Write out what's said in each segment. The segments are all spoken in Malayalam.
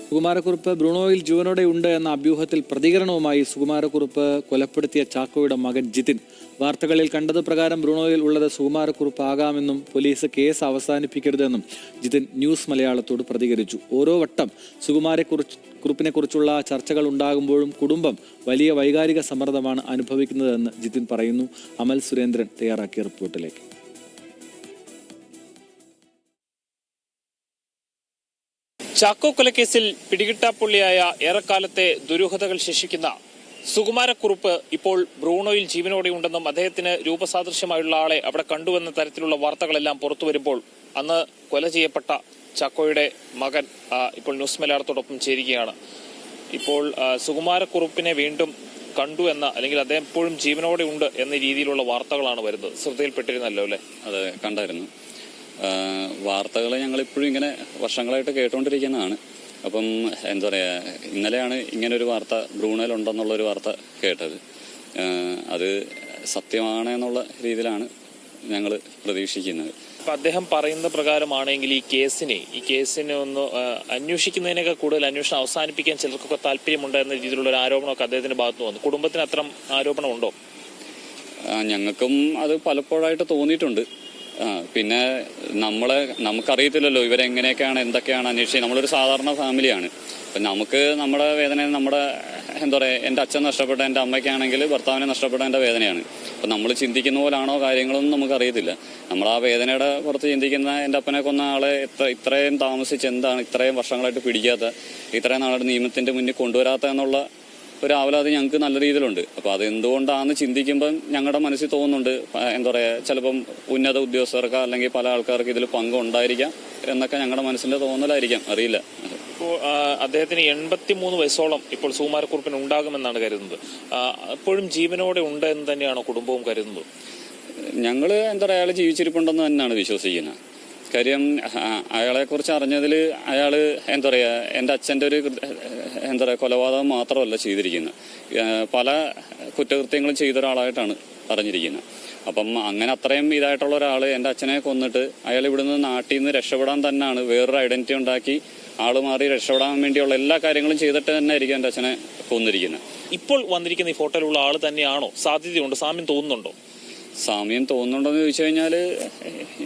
സുകുമാരക്കുറുപ്പ് ബ്രൂണോയിൽ ജീവനോടെ ഉണ്ട് എന്ന അഭ്യൂഹത്തിൽ പ്രതികരണവുമായി സുകുമാരക്കുറുപ്പ് കൊലപ്പെടുത്തിയ ചാക്കോയുടെ മകൻ ജിതിൻ. വാർത്തകളിൽ കണ്ടത് പ്രകാരം ബ്രൂണോയിൽ ഉള്ളത് സുകുമാരക്കുറുപ്പ് ആകാമെന്നും പോലീസ് കേസ് അവസാനിപ്പിക്കരുതെന്നും ജിതിൻ ന്യൂസ് മലയാളത്തോട് പ്രതികരിച്ചു. ഓരോ വട്ടം സുകുമാരക്കുറുപ്പിനെ കുറിച്ചുള്ള ചർച്ചകൾ ഉണ്ടാകുമ്പോഴും കുടുംബം വലിയ വൈകാരിക സമ്മർദ്ദമാണ് അനുഭവിക്കുന്നതെന്ന് ജിതിൻ പറയുന്നു. അമൽ സുരേന്ദ്രൻ തയ്യാറാക്കിയ റിപ്പോർട്ടിലേക്ക്. ചാക്കോ കൊലക്കേസിൽ പിടികിട്ടാപ്പുള്ളിയായ ഏറെക്കാലത്തെ ദുരൂഹതകൾ ശേഷിക്കുന്ന സുകുമാരക്കുറുപ്പ് ഇപ്പോൾ ബ്രൂണോയിൽ ജീവനോടെ ഉണ്ടെന്നും അദ്ദേഹത്തിന് രൂപസാദൃശ്യമായുള്ള ആളെ അവിടെ കണ്ടുവെന്ന തരത്തിലുള്ള വാർത്തകളെല്ലാം പുറത്തു വരുമ്പോൾ അന്ന് കൊല ചെയ്യപ്പെട്ട ചാക്കോയുടെ മകൻ ഇപ്പോൾ ന്യൂസ് മലയാളത്തോടൊപ്പം ചേരുകയാണ്. ഇപ്പോൾ സുകുമാരക്കുറുപ്പിനെ വീണ്ടും കണ്ടു എന്ന, അല്ലെങ്കിൽ അദ്ദേഹം ഇപ്പോഴും ജീവനോടെ ഉണ്ട് എന്ന രീതിയിലുള്ള വാർത്തകളാണ് വരുന്നത്. ശ്രദ്ധയിൽപ്പെട്ടിരുന്നല്ലോ അല്ലേ? അതെ, കണ്ടായിരുന്നു. വാർത്തകൾ ഞങ്ങളിപ്പോഴും ഇങ്ങനെ വർഷങ്ങളായിട്ട് കേട്ടുകൊണ്ടിരിക്കുന്നതാണ്. അപ്പം എന്താ പറയുക, ഇന്നലെയാണ് ഇങ്ങനൊരു വാർത്ത ബ്രൂണയിലുണ്ടെന്നുള്ളൊരു വാർത്ത കേട്ടത്. അത് സത്യമാണ് എന്നുള്ള രീതിയിലാണ് ഞങ്ങൾ പ്രതീക്ഷിക്കുന്നത്. അപ്പം അദ്ദേഹം പറയുന്ന പ്രകാരമാണെങ്കിൽ ഈ കേസിനെ ഒന്ന് അന്വേഷിക്കുന്നതിനൊക്കെ കൂടുതൽ അന്വേഷണം അവസാനിപ്പിക്കാൻ ചിലർക്കൊക്കെ താല്പര്യമുണ്ട് എന്ന രീതിയിലുള്ള ഒരു ആരോപണമൊക്കെ അദ്ദേഹത്തിന്റെ ഭാഗത്ത് വന്നു. കുടുംബത്തിന് അത്തരം ആരോപണമുണ്ടോ? ഞങ്ങൾക്കും അത് പലപ്പോഴായിട്ട് തോന്നിയിട്ടുണ്ട്. പിന്നെ നമുക്കറിയത്തില്ലല്ലോ ഇവരെങ്ങനെയൊക്കെയാണ് എന്തൊക്കെയാണ് അന്വേഷിച്ചത്. നമ്മളൊരു സാധാരണ ഫാമിലിയാണ്. അപ്പം നമുക്ക് നമ്മുടെ വേദന, നമ്മുടെ എന്താ പറയുക, എൻ്റെ അച്ഛൻ നഷ്ടപ്പെട്ട എൻ്റെ അമ്മയ്ക്കാണെങ്കിൽ ഭർത്താവിനെ നഷ്ടപ്പെട്ട എൻ്റെ വേദനയാണ്. അപ്പം നമ്മൾ ചിന്തിക്കുന്ന പോലാണോ കാര്യങ്ങളൊന്നും നമുക്കറിയത്തില്ല. നമ്മൾ ആ വേദനയുടെ പുറത്ത് ചിന്തിക്കുന്ന എൻ്റെ അപ്പനെ കൊന്ന ആളെ ഇത്രയും താമസിച്ച് എന്താണ് ഇത്രയും വർഷങ്ങളായിട്ട് പിടിക്കാത്ത, ഇത്രയും നാളായിട്ട് നിയമത്തിൻ്റെ മുന്നിൽ കൊണ്ടുവരാത്ത എന്നുള്ള ഒരു ആവലാതി ഞങ്ങൾക്ക് നല്ല രീതിയിലുണ്ട്. അപ്പോൾ അത് എന്തുകൊണ്ടാണെന്ന് ചിന്തിക്കുമ്പം ഞങ്ങളുടെ മനസ്സിൽ തോന്നുന്നുണ്ട്, എന്താ പറയുക, ചിലപ്പം ഉന്നത ഉദ്യോഗസ്ഥർക്ക് അല്ലെങ്കിൽ പല ആൾക്കാർക്ക് ഇതിൽ പങ്കുണ്ടായിരിക്കാം എന്നൊക്കെ ഞങ്ങളുടെ മനസ്സിന്റെ തോന്നലായിരിക്കാം, അറിയില്ല. ഇപ്പോൾ അദ്ദേഹത്തിന് 83 വയസ്സോളം ഇപ്പോൾ സുകുമാരക്കുറുപ്പിന് ഉണ്ടാകുമെന്നാണ് കരുതുന്നത്. എപ്പോഴും ജീവനോടെ ഉണ്ട് എന്ന് തന്നെയാണോ കുടുംബവും കരുതുന്നത്? ഞങ്ങൾ എന്താ പറയുക, അയാൾ ജീവിച്ചിരിപ്പുണ്ടെന്ന് തന്നെയാണ് വിശ്വസിക്കുന്നത്. കാര്യം അയാളെക്കുറിച്ച് അറിഞ്ഞതിൽ അയാൾ എന്താ പറയുക, എൻ്റെ അച്ഛൻ്റെ ഒരു എന്താ പറയുക കൊലപാതകം മാത്രമല്ല ചെയ്തിരിക്കുന്നത്, പല കുറ്റകൃത്യങ്ങളും ചെയ്ത ഒരാളായിട്ടാണ് അറിഞ്ഞിരിക്കുന്നത്. അപ്പം അങ്ങനെ അത്രയും ഇതായിട്ടുള്ള ഒരാൾ എൻ്റെ അച്ഛനെ കൊന്നിട്ട് അയാൾ ഇവിടുന്ന് നാട്ടിൽ നിന്ന് രക്ഷപ്പെടാൻ തന്നെയാണ്, വേറൊരു ഐഡന്റിറ്റി ഉണ്ടാക്കി ആൾ മാറി രക്ഷപ്പെടാൻ വേണ്ടിയുള്ള എല്ലാ കാര്യങ്ങളും ചെയ്തിട്ട് തന്നെ ആയിരിക്കും എൻ്റെ അച്ഛനെ കൊന്നിരിക്കുന്നത്. ഇപ്പോൾ വന്നിരിക്കുന്ന ഈ ഫോട്ടോയിലുള്ള ആൾ തന്നെയാണോ? സാധ്യതയുണ്ട്, സാമ്യം തോന്നുന്നുണ്ടോ? സാമ്യം തോന്നുന്നുണ്ടോയെന്ന് ചോദിച്ചു കഴിഞ്ഞാൽ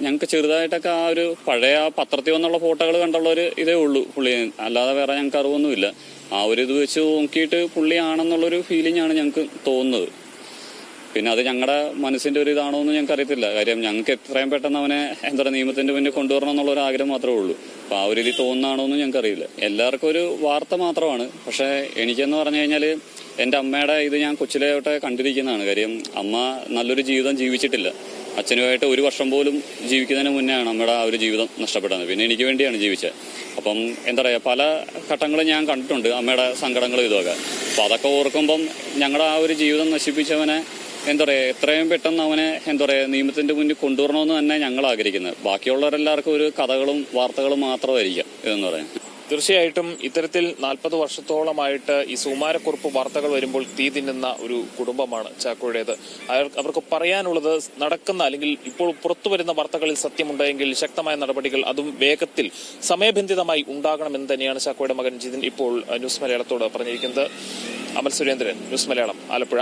ഞങ്ങൾക്ക് ചെറുതായിട്ടൊക്കെ ആ ഒരു പഴയ പത്രത്തിൽ വന്നുള്ള ഫോട്ടോകൾ കണ്ടുള്ള ഒരു ഇതേ ഉള്ളൂ പുള്ളി, അല്ലാതെ വേറെ ഞങ്ങൾക്ക് അറിവൊന്നുമില്ല. ആ ഒരു ഇത് വെച്ച് നോക്കിയിട്ട് പുള്ളിയാണെന്നുള്ളൊരു ഫീലിംഗ് ആണ് ഞങ്ങൾക്ക് തോന്നുന്നത്. പിന്നെ അത് ഞങ്ങളുടെ മനസ്സിന്റെ ഒരു ഇതാണോ എന്ന് ഞങ്ങൾക്ക് അറിയത്തില്ല. കാര്യം ഞങ്ങൾക്ക് എത്രയും പെട്ടെന്ന് അവനെ എന്താ പറയുക നിയമത്തിന്റെ മുന്നിൽ കൊണ്ടുവരണം എന്നുള്ള ഒരു ആഗ്രഹം മാത്രമേ ഉള്ളൂ. അപ്പൊ ആ ഒരു ഇത് തോന്നുന്നാണോ എന്ന് ഞങ്ങൾക്ക് അറിയില്ല. എല്ലാവർക്കും ഒരു വാർത്ത മാത്രമാണ്. പക്ഷെ എനിക്കെന്ന് പറഞ്ഞു കഴിഞ്ഞാൽ എൻ്റെ അമ്മയുടെ ഇത് ഞാൻ കൊച്ചിലെ തൊട്ടേ കണ്ടിരിക്കുന്നതാണ്. കാര്യം അമ്മ നല്ലൊരു ജീവിതം ജീവിച്ചിട്ടില്ല. അച്ഛനുമായിട്ട് ഒരു വർഷം പോലും ജീവിക്കുന്നതിന് മുന്നെയാണ് അമ്മയുടെ ആ ഒരു ജീവിതം നഷ്ടപ്പെട്ടത്. പിന്നെ എനിക്ക് വേണ്ടിയാണ് ജീവിച്ചത്. അപ്പം എന്താ പറയുക, പല ഘട്ടങ്ങളും ഞാൻ കണ്ടിട്ടുണ്ട് അമ്മയുടെ സങ്കടങ്ങളും ഇതൊക്കെ. അപ്പം അതൊക്കെ ഓർക്കുമ്പം ഞങ്ങളുടെ ആ ഒരു ജീവിതം നശിപ്പിച്ചവനെ എന്താ പറയുക എത്രയും പെട്ടെന്ന് അവനെ എന്താ പറയുക നിയമത്തിന്റെ മുന്നിൽ കൊണ്ടുവരണമെന്ന് തന്നെ ഞങ്ങൾ ആഗ്രഹിക്കുന്നത്. ബാക്കിയുള്ളവരെല്ലാവർക്കും ഒരു കഥകളും വാർത്തകളും മാത്രമായിരിക്കാം ഇതെന്ന് പറയാൻ. തീർച്ചയായിട്ടും ഇത്തരത്തിൽ 40 വർഷത്തോളമായിട്ട് ഈ സുകുമാരക്കുറുപ്പ് വാർത്തകൾ വരുമ്പോൾ തീ തിന്നുന്ന ഒരു കുടുംബമാണ് ചാക്കോയുടേത്. അവർക്ക് പറയാനുള്ളത് നടക്കുന്ന, അല്ലെങ്കിൽ ഇപ്പോൾ പുറത്തു വരുന്ന വാർത്തകളിൽ സത്യമുണ്ടെങ്കിൽ ശക്തമായ നടപടികൾ, അതും വേഗത്തിൽ സമയബന്ധിതമായി ഉണ്ടാകണമെന്ന് തന്നെയാണ് ചാക്കോയുടെ മകൻ ജിതിൻ ഇപ്പോൾ ന്യൂസ് മലയാളത്തോട് പറഞ്ഞിരിക്കുന്നത്. അമൽ സുരേന്ദ്രൻ, ന്യൂസ് മലയാളം, ആലപ്പുഴ.